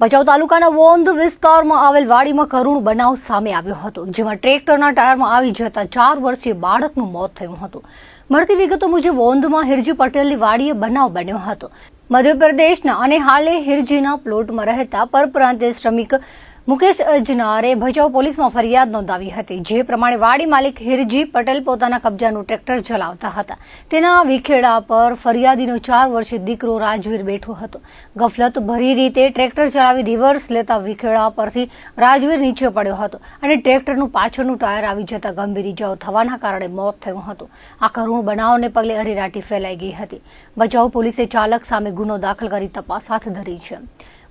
ભચાઉ તાલુકાના વોંધ વિસ્તારમાં આવેલ વાડીમાં કરુણ બનાવ સામે આવ્યો હતો, જેમાં ટ્રેક્ટરના ટાયરમાં આવી જતા 4 વર્ષીય બાળકનું મોત થયું હતું. મળતી વિગતો મુજબ વોંધમાં હિરજી પટેલની વાડીએ બનાવ બન્યો હતો. મધ્યપ્રદેશના અને હાલે હિરજીના પ્લોટમાં રહેતા પરપ્રાંતીય શ્રમિક મુકેશ અજનારે ભચાઉ પોલીસમાં ફરિયાદ નોંધાવી હતી. જે પ્રમાણે વાડી માલિક હિરજી પટેલ પોતાના કબજાનું ટ્રેક્ટર ચલાવતા હતા. તેના વિખેડા પર ફરિયાદીનો 4 વર્ષીય દીકરો રાજવીર બેઠો હતો. ગફલત ભરી રીતે ટ્રેક્ટર ચલાવી રિવર્સ લેતા વિખેડા પરથી રાજવીર નીચે પડ્યો હતો અને ટ્રેક્ટરનું પાછળનું ટાયર આવી જતા ગંભીર ઇજાઓ થવાના કારણે મોત થયું હતું. આ કરુણ બનાવને પગલે અરેરાટી ફેલાઈ ગઈ હતી. ભચાઉ પોલીસે ચાલક સામે ગુનો દાખલ કરી તપાસ હાથ ધરી છે.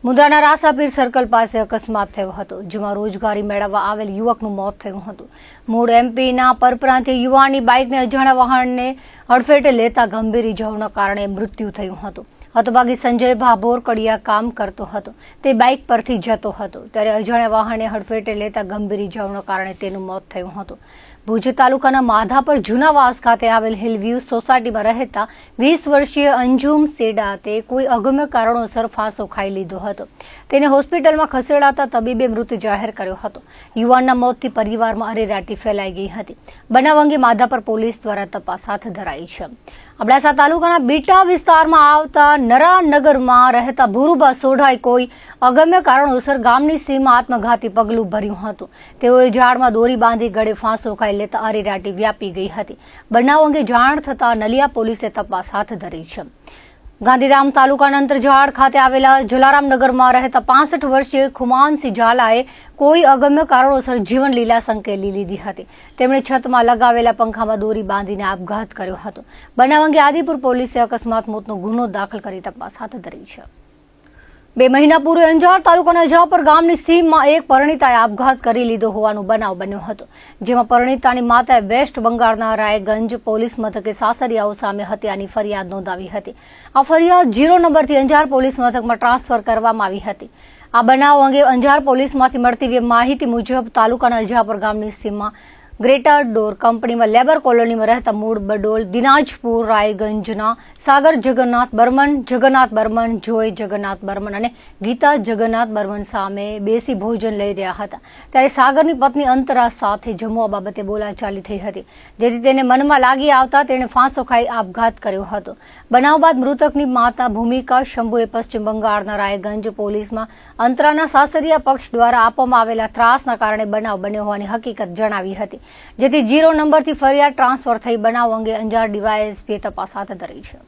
મુન્દ્રાના રાસાપીર સર્કલ પાસે અકસ્માત થયો હતો, જેમાં રોજગારી મેળવવા આવેલ યુવકનું મોત થયું હતું. મૂળ એમપીના પરપ્રાંતીય યુવાનની બાઇકને અજાણ્યા વાહનને હડફેટે લેતા ગંભીર ઇજાઓના કારણે મૃત્યુ થયું હતું. હતભાગી સંજય ભાભોર કડિયા કામ કરતો હતો. તે બાઇક પરથી જતો હતો ત્યારે અજાણ્યા વાહને હડફેટે લેતા ગંભીર ઇજાઓના કારણે તેનું મોત થયું હતું. ભુજ તાલુકાના માધાપર જૂનાવાસ ખાતે આવેલ હિલવ્યુ સોસાયટીમાં રહેતા 20 વર્ષીય અંજુમ સેડાતે કોઈ અગમ્ય કારણોસર ફાંસો ખાઈ લીધો હતો. તેને હોસ્પિટલમાં ખસેડાતા તબીબે મૃત જાહેર કર્યો હતો. યુવાનના મોતથી પરિવારમાં અરેરાટી ફેલાઈ ગઈ હતી. બનાવ અંગે માધાપર પોલીસ દ્વારા તપાસ હાથ ધરાઈ છે. અબડાસા તાલુકાના બીટા વિસ્તારમાં આવતા નરાનગરમાં રહેતા ભુરુભા સોઢાએ કોઈ અગમ્ય કારણોસર ગામની સીમમાં આત્મઘાતી પગલું ભર્યું હતું. તેઓએ ઝાડમાં દોરી બાંધી ગળે ફાંસો ખાઈ લેતા અરેરાટી વ્યાપી ગઈ હતી. બનાવ અંગે જાણ થતા નલિયા પોલીસે તપાસ હાથ ધરી છે. ગાંધીધામ તાલુકાના અંતરઝાડ ખાતે આવેલા જલારામનગરમાં રહેતા 65 વર્ષીય ખુમાનસિંહ ઝાલાએ કોઈ અગમ્ય કારણોસર જીવન લીલા સંકેલી લીધી હતી. તેમણે છતમાં લગાવેલા પંખામાં દોરી બાંધીને આપઘાત કર્યો હતો. બનાવ અંગે આદિપુર પોલીસે અકસ્માત મોતનો ગુનો દાખલ કરી તપાસ હાથ ધરી છે. 2 મહિના પૂર્વે અંજાર તાલુકાના અજાપર ગામની સીમમાં એક પરિણીતાએ આપઘાત કરી લીધો હોવાનો બનાવ બન્યો હતો, જેમાં પરિણીતાની માતાએ વેસ્ટ બંગાળના રાયગંજ પોલીસ મથકે સાસરિયાઓ સામે હત્યાની ફરિયાદ નોંધાવી હતી. આ ફરિયાદ 0 નંબરથી અંજાર પોલીસ મથકમાં ટ્રાન્સફર કરવામાં આવી હતી. આ બનાવ અંગે અંજાર પોલીસમાંથી મળતી માહિતી મુજબ તાલુકાના અજાપર ગામની સીમમાં ગ્રેટર ડોર કંપનીમાં લેબર કોલોનીમાં રહેતા મૂળ બડોલ દિનાજપુર રાયગંજના સાગર જગન્નાથ બર્મન, જોય જગન્નાથ બર્મન અને ગીતા જગન્નાથ બર્મન સામે બેસી ભોજન લઈ રહ્યા હતા. ત્યારે સાગરની પત્ની અંતરા સાથે જમવા બાબતે બોલાચાલી થઈ હતી, જેથી તેને મનમાં લાગી આવતા તેણે ફાંસો ખાઈ આપઘાત કર્યો હતો. બનાવ બાદ મૃતકની માતા ભૂમિકા શંભુએ પશ્ચિમ બંગાળના રાયગંજ પોલીસમાં અંતરાના સાસરિયા પક્ષ દ્વારા આપવામાં આવેલા ત્રાસના કારણે બનાવ બન્યો હોવાની હકીકત જણાવી હતી, જેથી 0 નંબરથી ફરિયાદ ટ્રાન્સફર થઈ બનાવ અંગે અંજાર ડીવાયએસપીએ તપાસ હાથ ધરી છે.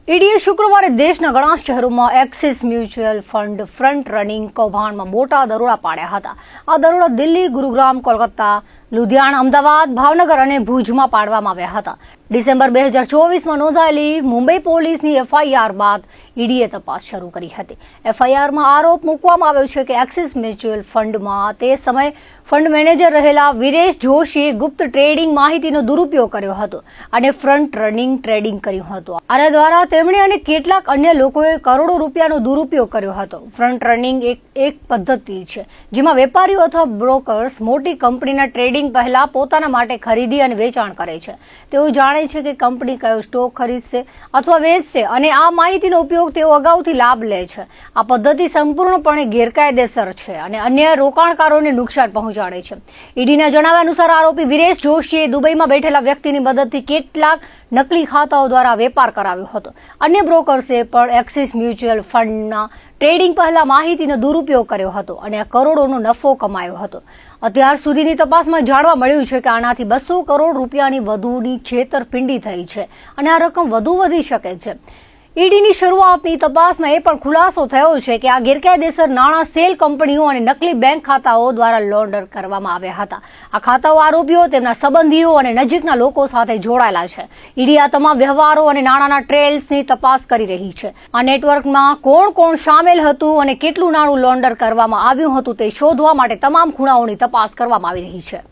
ઈડીએ શુક્રવારે દેશના ઘણા શહેરોમાં axis mutual fund front running કૌભાંડમાં મોટા દરોડા પાડ્યા હતા. આ દરોડા દિલ્હી, ગુરુગ્રામ, કોલકાતા, લુધિયાણા, અમદાવાદ, ભાવનગર અને ભુજમાં પાડવામાં આવ્યા હતા. ડિસેમ્બર 2024માં નોંધાયેલી મુંબઈ પોલીસની એફઆઈઆર બાદ ઈડીએ તપાસ શરૂ કરી હતી. એફઆઈઆરમાં આરોપ મૂકવામાં આવ્યો છે કે એક્સિસ મ્યુચ્યુઅલ ફંડમાં તે સમયે ફંડ મેનેજર રહેલા વિરેશ જોશીએ ગુપ્ત ટ્રેડિંગ માહિતીનો દુરુપયોગ કર્યો હતો અને ફ્રન્ટ રનિંગ ટ્રેડિંગ કર્યું હતું. આના દ્વારા તેમણે અને કેટલાક અન્ય લોકોએ કરોડો રૂપિયાનો દુરુપયોગ કર્યો હતો. ફ્રન્ટ રનિંગ એક પદ્ધતિ છે જેમાં વેપારીઓ અથવા બ્રોકર્સ મોટી કંપનીના ટ્રેડિંગ પહેલા પોતાના માટે ખરીદી અને વેચાણ કરે છે. તેઓ જાણે છે કે કંપની કયો સ્ટોક ખરીદશે અથવા વેચશે અને આ માહિતીનો ઉપયોગ તેઓ અગાઉથી લાભ લે છે. આ પદ્ધતિ સંપૂર્ણપણે ગેરકાયદેસર છે અને અન્ય રોકાણકારોને નુકસાન પહોંચાડે છે. ઈડીના જણાવ્યા અનુસાર આરોપી વિરેશ જોશીએ દુબઈમાં બેઠેલા વ્યક્તિની મદદથી કેટલાક નકલી ખાતાઓ દ્વારા વેપાર કરાવ્યો હતો. અન્ય બ્રોકર્સે પણ એક્સિસ મ્યુચ્યુઅલ ફંડના ટ્રેડિંગ પહેલા માહિતીનો દુરુપયોગ કર્યો હતો અને કરોડોનો નફો કમાયો હતો. અત્યાર સુધીની તપાસમાં જાણવા મળ્યું છે કે આનાથી 200 કરોડ રૂપિયાની વધુની છેતરપિંડી થઈ છે અને આ રકમ વધુ વધી શકે છે. ઈડીની શરૂઆતની તપાસમાં એ પણ ખુલાસો થયો છે કે આ ગેરકાયદેસર નાણાં સેલ કંપનીઓ અને નકલી બેંક ખાતાઓ દ્વારા લોન્ડર કરવામાં આવ્યા હતા. આ ખાતાઓ આરોપીઓ, તેમના સંબંધીઓ અને નજીકના લોકો સાથે જોડાયેલા છે. ઈડી આ તમામ વ્યવહારો અને નાણાંના ટ્રેલ્સની તપાસ કરી રહી છે. આ નેટવર્કમાં કોણ કોણ સામેલ હતું અને કેટલું નાણું લોન્ડર કરવામાં આવ્યું હતું તે શોધવા માટે તમામ ખૂણાઓની તપાસ કરવામાં આવી રહી છે.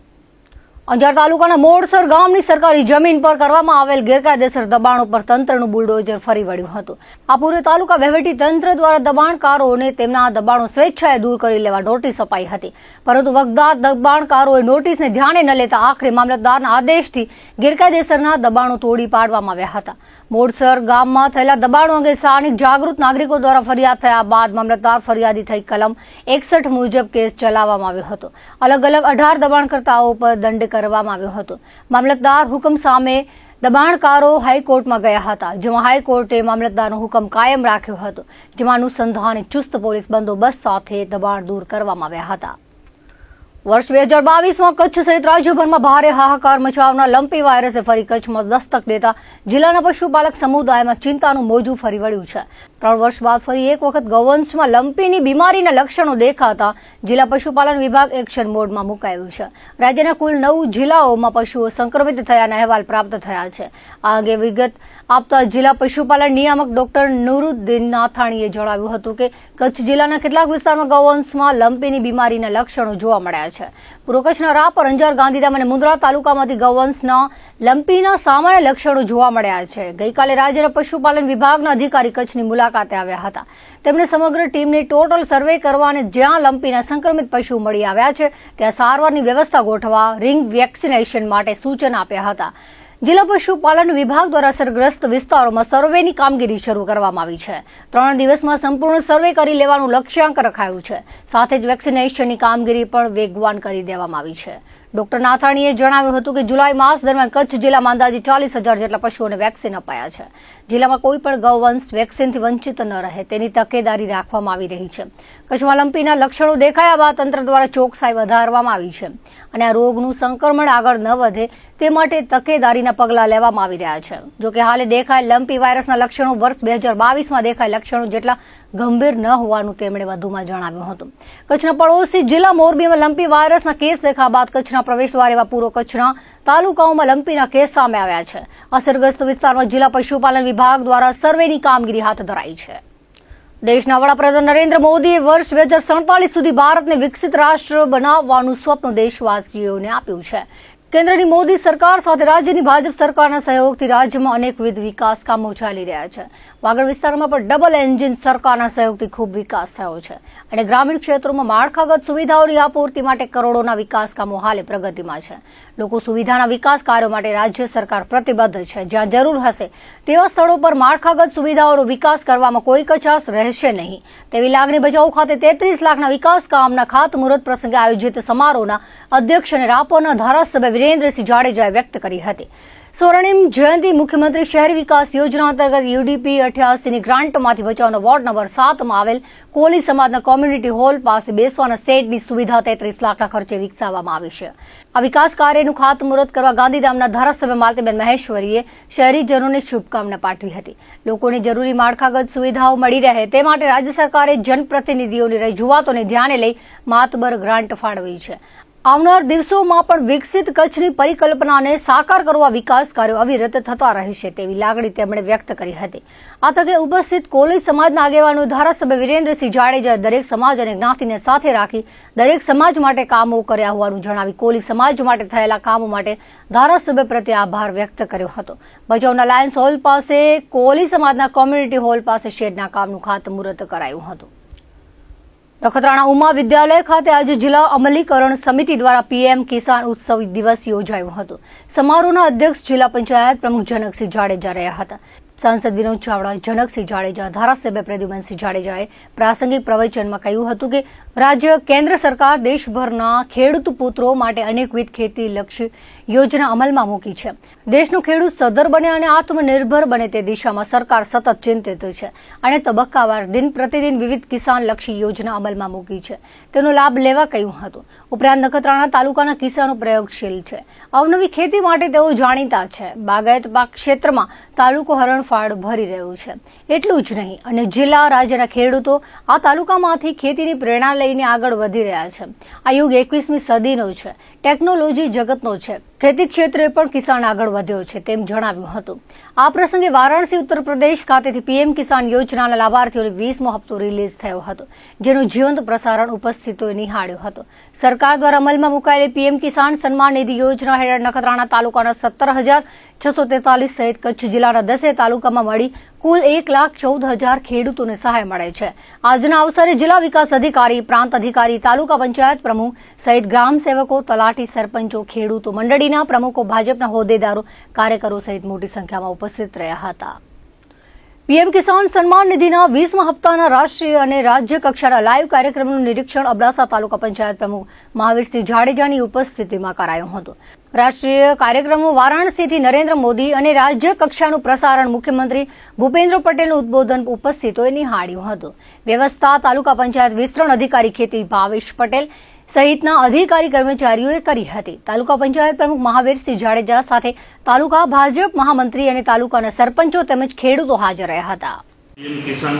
અંજાર તાલુકાના મોડસર ગામની સરકારી જમીન પર કરવામાં આવેલ ગેરકાયદેસર દબાણો પર તંત્રનું બુલડોઝર ફરી વળ્યું હતું. આ પૂરે તાલુકા વહીવટી તંત્ર દ્વારા દબાણકારોને તેમના દબાણો સ્વેચ્છાએ દૂર કરી લેવા નોટિસ અપાઈ હતી, પરંતુ વગદાદ દબાણકારોએ નોટિસને ધ્યાને ન લેતા આખરે મામલતદારના આદેશથી ગેરકાયદેસરના દબાણો તોડી પાડવામાં આવ્યા હતા. મોડસર ગામમાં થયેલા દબાણો અંગે સ્થાનિક જાગૃત નાગરિકો દ્વારા ફરિયાદ થયા બાદ મામલતદાર ફરિયાદી થઈ કલમ 61 મુજબ કેસ ચલાવવામાં આવ્યો હતો. અલગ અલગ 18 દબાણકર્તાઓ પર દંડ કરવામાં આવ્યો હતો. મામલતદાર હુકમ સામે દબાણકારો હાઈકોર્ટમાં ગયા હતા, જેમાં હાઈકોર્ટે મામલતદારનો હુકમ કાયમ રાખ્યો હતો, જેમાં અનુસંધાને ચુસ્ત પોલીસ બંદોબસ્ત સાથે દબાણ દૂર કરવામાં આવ્યા હતા. વર્ષ 2022માં કચ્છ સહિત રાજ્યભરમાં ભારે હાહાકાર મચાવનાર લંપી વાયરસે ફરી કચ્છમાં દસ્તક દેતા જિલ્લાના પશુપાલક સમુદાયમાં ચિંતાનું મોજું ફરી વળ્યું છે. 3 વર્ષ બાદ ફરી એક વખત ગૌવંશમાં લંપીની બીમારીના લક્ષણો દેખાતા જિલ્લા પશુપાલન વિભાગ એક્શન મોડમાં મુકાયું છે. રાજ્યના કુલ 9 જિલ્લાઓમાં પશુઓ સંક્રમિત થયાના અહેવાલ પ્રાપ્ત થયા છે. આ અંગે વિગત આપતા જિલ્લા પશુપાલન નિયામક ડોક્ટર નુરુદ્દીન નાથાણીએ જણાવ્યું હતું કે કચ્છ જિલ્લાના કેટલાક વિસ્તારમાં ગૌવંશમાં લંપીની બીમારીના લક્ષણો જોવા મળ્યા છે. પૂર્વ કચ્છના રાપર, અંજાર, ગાંધીધામ અને મુન્દ્રા તાલુકામાંથી ગૌવંશના લંપીના સામાન્ય લક્ષણો જોવા મળ્યા છે. ગઈકાલે રાજ્યના પશુપાલન વિભાગના અધિકારી કચ્છની મુલાકાતે આવ્યા હતા. તેમણે સમગ્ર ટીમની ટોટલ સર્વે કરવા અને જ્યાં લંપીના સંક્રમિત પશુ મળી આવ્યા છે ત્યાં સારવારની વ્યવસ્થા ગોઠવવા રિંગ વેક્સિનેશન માટે સૂચન આપ્યા હતા. જિલ્લા પશુપાલન વિભાગ દ્વારા અસરગ્રસ્ત વિસ્તારોમાં સર્વેની કામગીરી શરૂ કરવામાં આવી છે. 3 દિવસમાં સંપૂર્ણ સર્વે કરી લેવાનું લક્ષ્યાંક રખાયું છે. સાથે જ વેક્સિનેશનની કામગીરી પણ વેગવાન કરી દેવામાં આવી છે. ડોક્ટર નાથાણીએ જણાવ્યું હતું કે જુલાઈ માસ દરમિયાન કચ્છ જિલ્લામાં અંદાજે 40,000 જેટલા પશુઓને વેક્સિન અપાયા છે. જિલ્લામાં કોઈ પણ ગૌવંશ વેક્સિનથી વંચિત ન રહે તેની તકેદારી રાખવામાં આવી રહી છે. કચ્છમાં લંપીના લક્ષણો દેખાયા બાદ તંત્ર દ્વારા ચોકસાઈ વધારવામાં આવી છે અને આ રોગનું સંક્રમણ આગળ ન વધે તે માટે તકેદારીના પગલાં લેવામાં આવી રહ્યા છે. જોકે હાલે દેખાયેલ લંપી વાયરસના લક્ષણો વર્ષ 2022માં દેખાયેલ લક્ષણો જેટલા ગંભીર ન હોવાનું તેમણે વધુમાં જણાવ્યું હતું. કચ્છના પડોશી જિલ્લા મોરબીમાં લંપી વાયરસના કેસ દેખાયા બાદ કચ્છના પ્રવેશદ્વાર એવા પૂર્વ કચ્છના તાલુકાઓમાં લંપીના કેસ સામે આવ્યા છે. અસરગ્રસ્ત વિસ્તારમાં જિલ્લા પશુપાલન વિભાગ દ્વારા સર્વેની કામગીરી હાથ ધરાઈ છે. દેશના વડાપ્રધાન નરેન્દ્ર મોદીએ વર્ષ 2047 સુધી ભારતને વિકસિત રાષ્ટ્ર બનાવવાનું સ્વપ્ન દેશવાસીઓને આપ્યું છે. કેન્દ્રની મોદી સરકાર સાથે રાજ્યની ભાજપ સરકારના સહયોગથી રાજ્યમાં અનેકવિધ વિકાસ કામો ચાલી રહ્યા છે. વાગડ વિસ્તારમાં પણ ડબલ એન્જિન સરકારના સહયોગથી ખૂબ વિકાસ થયો છે અને ગ્રામીણ ક્ષેત્રોમાં માળખાગત સુવિધાઓની આપૂર્તિ માટે કરોડોના વિકાસ કામો હાલે પ્રગતિમાં છે. લોકો સુવિધાના વિકાસ કાર્યો માટે રાજ્ય સરકાર પ્રતિબદ્ધ છે. જ્યાં જરૂર હશે તેવા સ્થળો પર માળખાગત સુવિધાઓનો વિકાસ કરવામાં કોઈ કચાશ રહેશે નહીં તેવી લાગણી ભચાઉ ખાતે 33 લાખના વિકાસ કામના ખાતમુહૂર્ત પ્રસંગે આયોજિત સમારોહના અધ્યક્ષ અને રાપરના ધારાસભ્ય વિરેન્દ્રસિંહ જાડેજાએ વ્યક્ત કરી હતી. સ્વર્ણિમ જયંતિ મુખ્યમંત્રી શહેરી વિકાસ યોજના અંતર્ગત યુડીપી 88ની ગ્રાન્ટમાંથી ભચાઉના વોર્ડ નંબર 7માં આવેલ કોલી સમાજના કોમ્યુનિટી હોલ પાસે બેસવાના સેટની સુવિધા 33 લાખના ખર્ચે વિકસાવવામાં આવી છે. આ વિકાસ કાર્યનું ખાતમુહૂર્ત કરવા ગાંધીધામના ધારાસભ્ય માલતીબેન મહેશ્વરીએ શહેરીજનોને શુભકામના પાઠવી હતી. લોકોને જરૂરી માળખાગત સુવિધાઓ મળી રહે તે માટે રાજ્ય સરકારે જનપ્રતિનિધિઓની રજૂઆતોને ધ્યાને લઈ માતબર ગ્રાન્ટ ફાળવી છે. આવનાર દિવસોમાં પણ વિકસિત કચ્છની પરિકલ્પનાને સાકાર કરવા વિકાસ કાર્યો અવિરત થતા રહેશે તેવી લાગણી તેમણે વ્યક્ત કરી હતી. આ તકે ઉપસ્થિત કોલી સમાજના આગેવાનો ધારાસભ્ય વિરેન્દ્રસિંહ જાડેજાએ દરેક સમાજ અને જ્ઞાતિને સાથે રાખી દરેક સમાજ માટે કામો કર્યા હોવાનું જણાવી કોલી સમાજ માટે થયેલા કામો માટે ધારાસભ્ય પ્રત્યે આભાર વ્યક્ત કર્યો હતો. ભચાઉના લાયન્સ હોલ પાસે કોલી સમાજના કોમ્યુનિટી હોલ પાસે શેડના કામનું ખાતમુહૂર્ત કરાયું હતું. નખત્રાણા ઉમા વિદ્યાલય ખાતે આજે જિલ્લા અમલીકરણ સમિતિ દ્વારા પીએમ કિસાન ઉત્સવ દિવસ યોજાયો હતો. સમારોહના અધ્યક્ષ જિલ્લા પંચાયત પ્રમુખ જનકસિંહ જાડેજા રહ્યા હતા. સાંસદ વિનોદ ચાવડા, જનકસિંહ જાડેજા, ધારાસભ્ય પ્રદ્યુમનસિંહ જાડેજાએ પ્રાસંગિક પ્રવચનમાં કહ્યું હતું કે રાજ્ય કેન્દ્ર સરકાર દેશભરના ખેડૂત પુત્રો માટે અનેકવિધ ખેતીલક્ષી યોજના અમલમાં મૂકી છે. દેશનો ખેડૂત સદ્ધર બને અને આત્મનિર્ભર બને તે દિશામાં સરકાર સતત ચિંતિત છે અને તબક્કાવાર દિન પ્રતિદિન વિવિધ કિસાનલક્ષી યોજના અમલમાં મૂકી છે. તેનો લાભ લેવા કહ્યું હતું. ઉપરાંત નખત્રાણા તાલુકાના કિસાનો પ્રયોગશીલ છે. અવનવી ખેતી માટે તેઓ જાણીતા છે. બાગાયત પાક ક્ષેત્રમાં તાલુકો હરણફાળ ભરી રહ્યું છે. એટલું જ નહીં અને જિલ્લા રાજ્યના ખેડૂતો આ તાલુકામાંથી ખેતીની પ્રેરણા લઈને આગળ વધી રહ્યા છે. આ યુગ 21મી સદીનો છે. ટેકનોલોજી જગતનો છે. ખેતી ક્ષેત્રે પણ કિસાન આગળ વધ્યો છે તેમ જણાવ્યું હતું. આ પ્રસંગે વારાણસી ઉત્તર પ્રદેશ ખાતેથી પીએમ કિસાન યોજનાના લાભાર્થીઓને 20મો હપ્તો રિલીઝ થયો હતો, જેનું જીવંત પ્રસારણ ઉપસ્થિતોએ નિહાળ્યો હતો. સરકાર દ્વારા અમલમાં મુકાયેલી પીએમ કિસાન સન્માન નિધિ યોજના હેઠળ નખત્રાણા તાલુકાના 17,643 સહિત કચ્છ જિલ્લાના 10 તાલુકામાં મળી કુલ 1,14,000 ખેડૂતોને સહાય મળે છે. આજના અવસરે જિલ્લા વિકાસ અધિકારી, પ્રાંત અધિકારી, તાલુકા પંચાયત પ્રમુખ સહિત ગ્રામ સેવકો, તલાટી, સરપંચો, ખેડૂતો મંડળીના પ્રમુખો, ભાજપના હોદ્દેદારો, કાર્યકરો સહિત મોટી સંખ્યામાં ઉપસ્થિત રહ્યા હતા. પીએમ કિસાન સન્માન નિધિના 20મા હપ્તાના રાષ્ટ્રીય અને રાજ્ય કક્ષાના લાઈવ કાર્યક્રમનું નિરીક્ષણ અબડાસા તાલુકા પંચાયત પ્રમુખ મહાવીરસિંહ જાડેજાની ઉપસ્થિતિમાં કરાયું હતું. રાષ્ટ્રીય કાર્યક્રમનું વારાણસીથી નરેન્દ્ર મોદી અને રાજ્ય કક્ષાનું પ્રસારણ મુખ્યમંત્રી ભૂપેન્દ્ર પટેલનું ઉદબોધન ઉપસ્થિતોએ નિહાળ્યું હતું. વ્યવસ્થા તાલુકા પંચાયત વિસ્તરણ અધિકારી ખેતી ભાવેશ પટેલ સહિતના અધિકારી કર્મચારીઓએ કરી હતી. તાલુકા પંચાયત પ્રમુખ મહાવીરસિંહ જાડેજા સાથે તાલુકા ભાજપ મહામંત્રી અને તાલુકાના સરપંચો તેમજ ખેડૂતો હાજર રહ્યા હતા. પીએમ કિસાન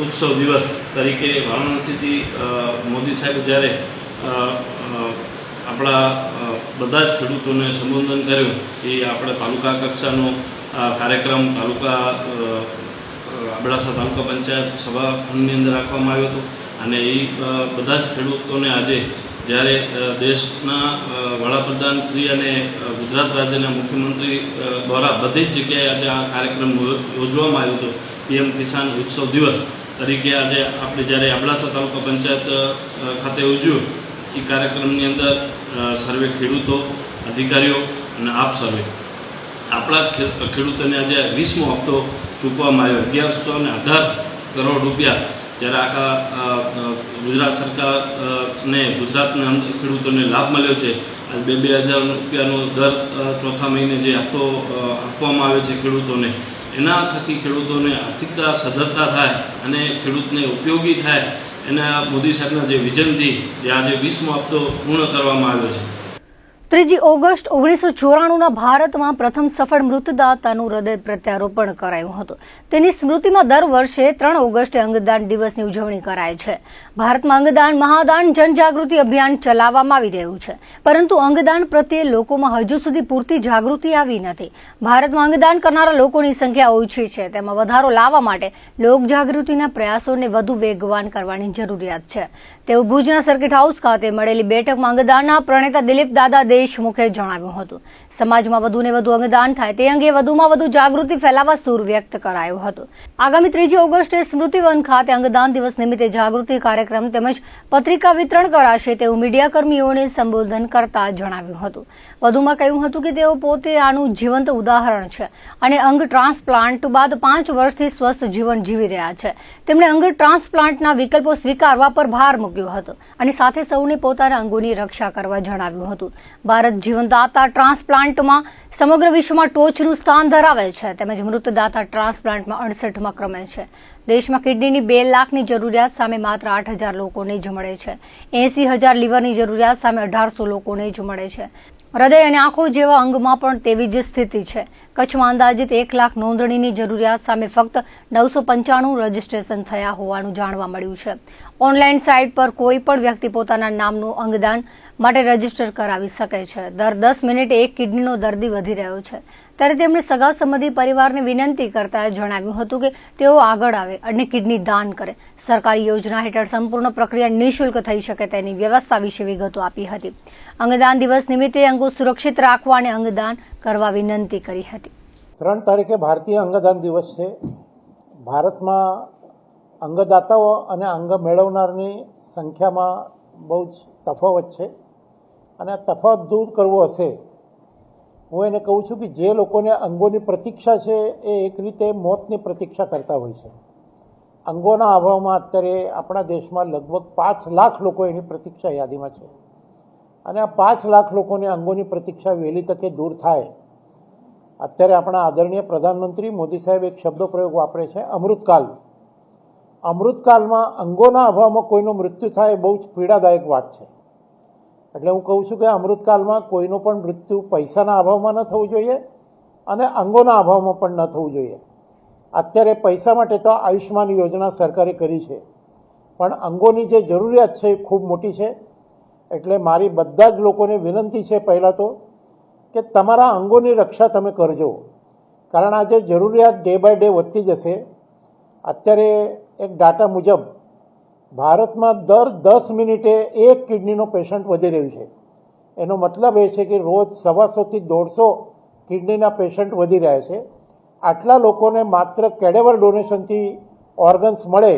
ઉત્સવ દિવસ તરીકે વારાણસીથી મોદી સાહેબ જ્યારે આપણા બધા જ ખેડૂતોને સંબોધન કર્યું એ આપણે તાલુકા કક્ષાનો કાર્યક્રમ અબડાસા તાલુકા પંચાયત સભાની અંદર રાખવામાં આવ્યો હતો અને એ બધા જ ખેડૂતોને આજે જ્યારે દેશના વડાપ્રધાન શ્રી અને ગુજરાત રાજ્યના મુખ્યમંત્રી દ્વારા બધી જ જગ્યાએ આજે આ કાર્યક્રમ યોજવામાં આવ્યો હતો. પીએમ કિસાન ઉત્સવ દિવસ તરીકે આજે આપણે જ્યારે અબડાસા તાલુકા પંચાયત ખાતે ઉજવ્યું એ કાર્યક્રમની અંદર સર્વે ખેડૂતો, અધિકારીઓ અને આપ સર્વે આપણા જ ખેડૂતોને આજે 20મો હપ્તો ચૂકવવામાં આવ્યો. 1118 કરોડ રૂપિયા જ્યારે આખા ગુજરાત સરકારને ગુજરાતના ખેડૂતોને લાભ મળ્યો છે. આજ 2,000 રૂપિયાનો દર ચોથા મહિને જે હપ્તો આપવામાં આવે છે ખેડૂતોને, એના થકી ખેડૂતોને આર્થિકતા સદ્ધરતા થાય અને ખેડૂતને ઉપયોગી થાય એના મોદી સાહેબના જે વિઝનથી જે આજે 20મો હપ્તો પૂર્ણ કરવામાં આવ્યો છે. 3 ઓગસ્ટ 1994ના ભારતમાં પ્રથમ સફળ મૃતદાતાનું હૃદય પ્રત્યારોપણ કરાયું હતું. તેની સ્મૃતિમાં દર વર્ષે 3 ઓગસ્ટે અંગદાન દિવસની ઉજવણી કરાય છે. ભારતમાં અંગદાન મહાદાન જનજાગૃતિ અભિયાન ચલાવવામાં આવી રહ્યું છે, પરંતુ અંગદાન પ્રત્યે લોકોમાં હજુ સુધી પૂરતી જાગૃતિ આવી નથી. ભારતમાં અંગદાન કરનારા લોકોની સંખ્યા ઓછી છે. તેમાં વધારો લાવવા માટે લોકજાગૃતિના પ્રયાસોને વધુ વેગવાન કરવાની જરૂરિયાત છે. તેવું ભુજના સર્કિટ હાઉસ ખાતે મળેલી બેઠકમાં અંગદાનના પ્રણેતા દિલીપ દાદા દેશમુખે જણાવ્યું હતું. સમાજમાં વધુને વધુ અંગદાન થાય તે અંગે વધુમાં વધુ જાગૃતિ ફેલાવવા સૂર વ્યક્ત કરાયો હતો. આગામી 3 ઓગસ્ટે સ્મૃતિવન ખાતે અંગદાન દિવસ નિમિત્તે જાગૃતિ કાર્યક્રમ તેમજ પત્રિકા વિતરણ કરાશે તેવું મીડિયાકર્મીઓને સંબોધન કરતા જણાવ્યું હતું. વધુમાં કહ્યું હતું કે તેઓ પોતે આનું જીવંત ઉદાહરણ છે અને અંગ ટ્રાન્સપ્લાન્ટ બાદ 5 વર્ષથી સ્વસ્થ જીવન જીવી રહ્યા છે. તેમણે અંગ ટ્રાન્સપ્લાન્ટના વિકલ્પો સ્વીકારવા પર ભાર મૂક્યો હતો અને સાથે સૌને પોતાના અંગોની રક્ષા કરવા જણાવ્યું હતું. ભારત જીવનદાતા ટ્રાન્સપ્લાન્ટમાં સમગ્ર વિશ્વમાં ટોચનું સ્થાન ધરાવે છે તેમજ મૃતદાતા ટ્રાન્સપ્લાન્ટમાં 68મા ક્રમે છે. દેશમાં કિડનીની 2 લાખની જરૂરિયાત સામે માત્ર 8,000 લોકોને જ મળે છે. 80,000 લીવરની જરૂરિયાત સામે 1,800 લોકોને જ મળે છે. હૃદય અને આંખો જેવા અંગમાં પણ તેવી જ સ્થિતિ છે. કચ્છમાં અંદાજિત 1 લાખ નોંધણીની જરૂરિયાત સામે ફક્ત 995 રજીસ્ટ્રેશન થયા હોવાનું જાણવા મળ્યું છે. ઓનલાઈન સાઇટ પર કોઈ પણ વ્યક્તિ પોતાના નામનું અંગદાન માટે રજીસ્ટર કરાવી શકે છે. દર 10 મિનિટે એક કિડનીનો દર્દી વધી રહ્યો છે. ત્યારે તેમણે સગા સંબંધી પરિવારને વિનંતી કરતા જણાવ્યું હતું કે તેઓ આગળ આવે અને કિડની દાન કરે. સરકારી યોજના હેઠળ સંપૂર્ણ પ્રક્રિયા નિઃશુલ્ક થઈ શકે તેની વ્યવસ્થા વિશે વિગતો આપી હતી. અંગદાન દિવસ નિમિત્તે અંગો સુરક્ષિત રાખવા અને અંગદાન કરવા વિનંતી કરી હતી. 3 તારીખે ભારતીય અંગદાન દિવસ છે. ભારતમાં અંગદાતાઓ અને અંગ મેળવનારની સંખ્યામાં બહુ જ તફાવત છે અને આ તફાવત દૂર કરવો હશે હું એને કહું છું કે જે લોકોને અંગોની પ્રતીક્ષા છે એ એક રીતે મોતની પ્રતીક્ષા કરતા હોય છે. અંગોના અભાવમાં અત્યારે આપણા દેશમાં લગભગ 5 લાખ લોકો એની પ્રતીક્ષા યાદીમાં છે અને આ 5 લાખ લોકોને અંગોની પ્રતીક્ષા વહેલી તકે દૂર થાય. અત્યારે આપણા આદરણીય પ્રધાનમંત્રી મોદી સાહેબ એક શબ્દો પ્રયોગ વાપરે છે, અમૃતકાલ. અમૃતકાલમાં અંગોના અભાવમાં કોઈનું મૃત્યુ થાય એ બહુ જ પીડાદાયક વાત છે. એટલે હું કહું છું કે અમૃતકાલમાં કોઈનું પણ મૃત્યુ પૈસાના અભાવમાં ન થવું જોઈએ અને અંગોના અભાવમાં પણ ન થવું જોઈએ. અત્યારે પૈસા માટે તો આયુષ્માન યોજના સરકારે કરી છે, પણ અંગોની જે જરૂરિયાત છે એ ખૂબ મોટી છે. એટલે મારી બધા જ લોકોને વિનંતી છે પહેલાં તો કે તમારા અંગોની રક્ષા તમે કરજો, કારણ આ જે જરૂરિયાત ડે બાય ડે વધતી જશે. અત્યારે એક ડાટા મુજબ ભારતમાં દર 10 મિનિટે એક કિડનીનો પેશન્ટ વધી રહ્યું છે. એનો મતલબ એ છે કે રોજ 125 થી 150 કિડનીના પેશન્ટ વધી રહ્યા છે આટલા લોકોને માત્ર કેડેવર ડોનેશનથી ઓર્ગન્સ મળે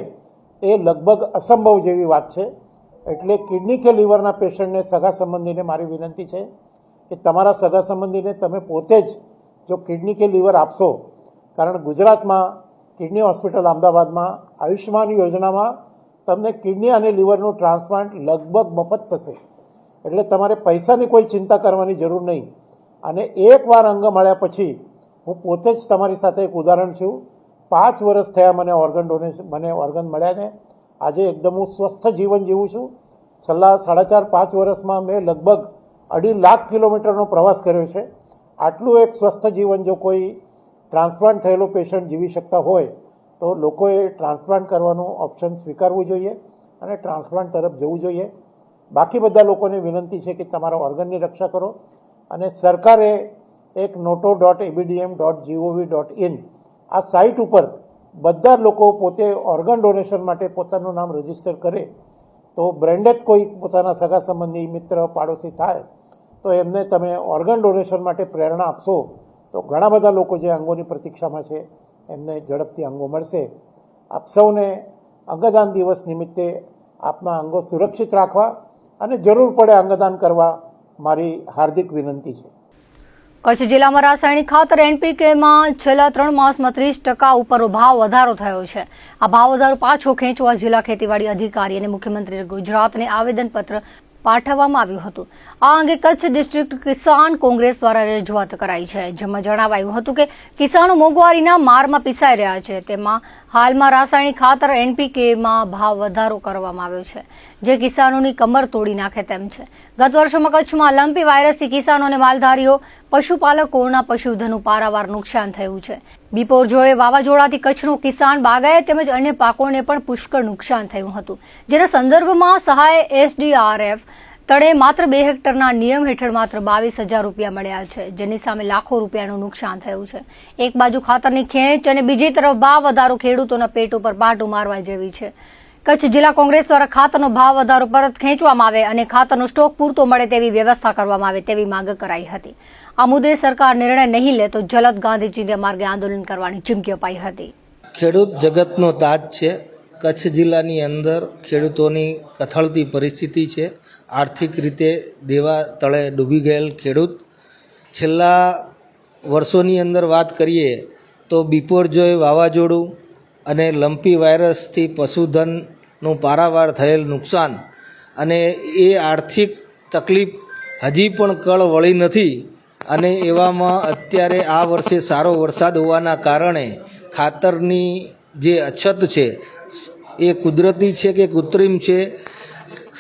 એ લગભગ અસંભવ જેવી વાત છે. એટલે કિડની કે લીવરના પેશન્ટને સગા સંબંધીને મારી વિનંતી છે કે તમારા સગા સંબંધીને તમે પોતે જ જો કિડની કે લીવર આપશો, કારણ ગુજરાતમાં કિડની હોસ્પિટલ અમદાવાદમાં આયુષ્યમાન યોજનામાં તમને કિડની અને લીવરનું ટ્રાન્સપ્લાન્ટ લગભગ મફત થશે. એટલે તમારે પૈસાની કોઈ ચિંતા કરવાની જરૂર નહીં. અને એકવાર અંગ મળ્યા પછી હું પોતે જ તમારી સાથે એક ઉદાહરણ છું. 5 વર્ષ થયા મને ઓર્ગન મળ્યા ને. આજે એકદમ હું સ્વસ્થ જીવન જીવું છું. છેલ્લા 4.5 વર્ષમાં મેં લગભગ 2.5 લાખ કિલોમીટરનો પ્રવાસ કર્યો છે. આટલું એક સ્વસ્થ જીવન જો કોઈ ટ્રાન્સપ્લાન્ટ થયેલો પેશન્ટ જીવી શકતા હોય તો લોકોએ ટ્રાન્સપ્લાન્ટ કરવાનું ઓપ્શન સ્વીકારવું જોઈએ અને ટ્રાન્સપ્લાન્ટ તરફ જવું જોઈએ. બાકી બધા લોકોને વિનંતી છે કે તમારા ઓર્ગનની રક્ષા કરો. અને સરકારે એક noto.abdm.gov.in આ સાઇટ ઉપર બધા લોકો પોતે ઓર્ગન ડોનેશન માટે પોતાનું નામ રજીસ્ટર કરે તો બ્રેન્ડેડ કોઈ પોતાના સગા સંબંધી મિત્ર પાડોશી થાય તો એમને તમે ઓર્ગન ડોનેશન માટે પ્રેરણા આપશો તો ઘણા બધા લોકો જે અંગોની પ્રતીક્ષામાં છે એમને ઝડપથી અંગો મળશે. આપ સૌને અંગદાન દિવસ નિમિત્તે આપના અંગો સુરક્ષિત રાખવા અને જરૂર પડે અંગદાન કરવા મારી હાર્દિક વિનંતી છે. કચ્છ જિલ્લામાં રાસાયણિક ખાતર એનપીકેમાં છેલ્લા 3 માસમાં 30% ઉપર ભાવ વધારો થયો છે. આ ભાવ વધારો પાછો ખેંચવા જિલ્લા ખેતીવાડી અધિકારી અને મુખ્યમંત્રી ગુજરાતને આવેદનપત્ર પાઠવવામાં આવ્યું હતું. આ અંગે કચ્છ ડિસ્ટ્રિક્ટ કિસાન કોંગ્રેસ દ્વારા રજૂઆત કરાઈ છે, જેમાં જણાવાયું હતું કે કિસાનો મોંઘવારીના મારમાં પીસાઈ રહ્યા છે. તેમાં હાલમાં રાસાયણિક ખાતર એનપીકેમાં ભાવ વધારો કરવામાં આવ્યો છે, જે કિસાનોની કમર તોડી નાખે તેમ છે. ગત વર્ષોમાં કચ્છમાં લંપી વાયરસથી કિસાનો અને માલધારીઓ પશુપાલકોના પશુધનનું પારાવાર નુકસાન થયું છે. બિપોરજોય વાવાઝોડાથી કચ્છનો કિસાન બાગાયત તેમજ અન્ય પાકોને પણ પુષ્કળ નુકસાન થયું હતું, જેના સંદર્ભમાં સહાય એસડીઆરએફ તળે માત્ર 2 હેક્ટરના નિયમ હેઠળ માત્ર 22,000 રૂપિયા મળ્યા છે, જેની સામે લાખો રૂપિયાનું નુકસાન થયું છે. એક બાજુ ખાતરની ખેંચ અને બીજી તરફ ભાવ વધારો ખેડૂતોના પેટ ઉપર પાટું મારવા જેવી છે. કચ્છ જિલ્લા કોંગ્રેસ દ્વારા ખાતરનો ભાવ વધારો પરત ખેંચવામાં આવે અને ખાતરનો સ્ટોક પૂરતો મળે તેવી વ્યવસ્થા કરવામાં આવે તેવી માંગ કરાઈ હતી. આ મુદ્દે સરકાર નિર્ણય નહીં લે તો જલદ ગાંધી ચિંધ્યા માર્ગે આંદોલન કરવાની ચીમકી અપાઈ હતી. ખેડૂત જગતનો તાજ છે. કચ્છ જિલ્લાની અંદર ખેડૂતોની કથળતી પરિસ્થિતિ છે. આર્થિક રીતે દેવા તળે ડૂબી ગયેલ ખેડૂત. છેલ્લા વર્ષોની અંદર વાત કરીએ તો બિપોરજોય વાવાઝોડું અને લંપી વાયરસથી પશુધનનું પારાવાર થયેલ નુકસાન અને એ આર્થિક તકલીફ હજી પણ કળ વળી નથી. અને એવામાં અત્યારે આ વર્ષે સારો વરસાદ હોવાના કારણે ખાતરની જે અછત છે એ કુદરતી છે કે કૃત્રિમ છે,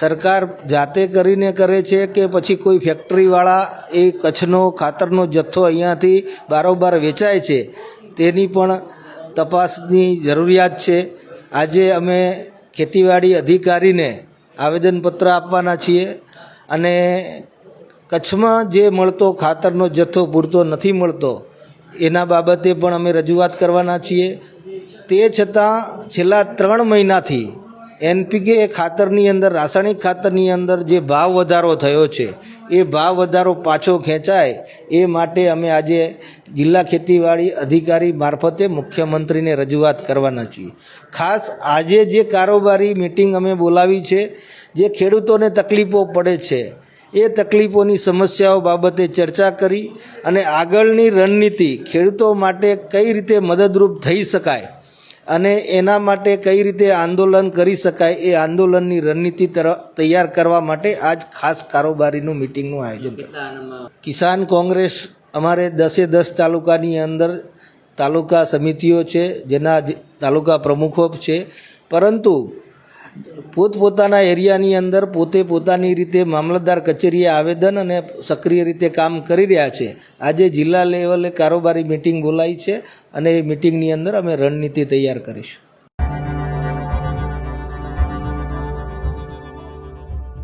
સરકાર જાતે કરીને કરે છે કે પછી કોઈ ફેક્ટરીવાળા એ કચ્છનો ખાતરનો જથ્થો અહીંયાથી બારોબાર વેચાય છે, તેની પણ તપાસની જરૂરિયાત છે. આજે અમે ખેતીવાડી અધિકારીને આવેદનપત્ર આપવાના છીએ અને કચ્છમાં જે મળતો ખાતરનો જથ્થો પૂરતો નથી મળતો એના બાબતે પણ અમે રજૂઆત કરવાના છીએ. તે છતાં છેલ્લા 3 મહિનાથી એનપીકે ખાતરની અંદર, રાસાયણિક ખાતરની અંદર જે ભાવ વધારો થયો છે એ ભાવ વધારો પાછો ખેંચાય એ માટે અમે આજે જિલ્લા ખેતીવાડી અધિકારી મારફતે મુખ્યમંત્રીને રજૂઆત કરવાના છીએ. ખાસ આજે જે કારોબારી મિટિંગ અમે બોલાવી છે, જે ખેડૂતોને તકલીફો પડે છે એ તકલીફોની સમસ્યાઓ બાબતે ચર્ચા કરી અને આગળની રણનીતિ ખેડૂતો માટે કઈ રીતે મદદરૂપ થઈ શકાય અને એના માટે કઈ રીતે આંદોલન કરી શકાય એ આંદોલનની રણનીતિ તૈયાર કરવા માટે આજ ખાસ કારોબારીનું મિટિંગનું આયોજન કર્યું. કિસાન કોંગ્રેસ અમારે 10 તાલુકાની અંદર તાલુકા સમિતિઓ છે, જેના તાલુકા પ્રમુખો છે, પરંતુ પોતપોતાના એરિયાની અંદર પોતે પોતાની રીતે મામલતદાર કચેરીએ આવેદન અને સક્રિય રીતે કામ કરી રહ્યા છે. આજે જિલ્લા લેવલે કારોબારી મિટિંગ બોલાવી છે અને એ મિટિંગની અંદર અમે રણનીતિ તૈયાર કરીશું.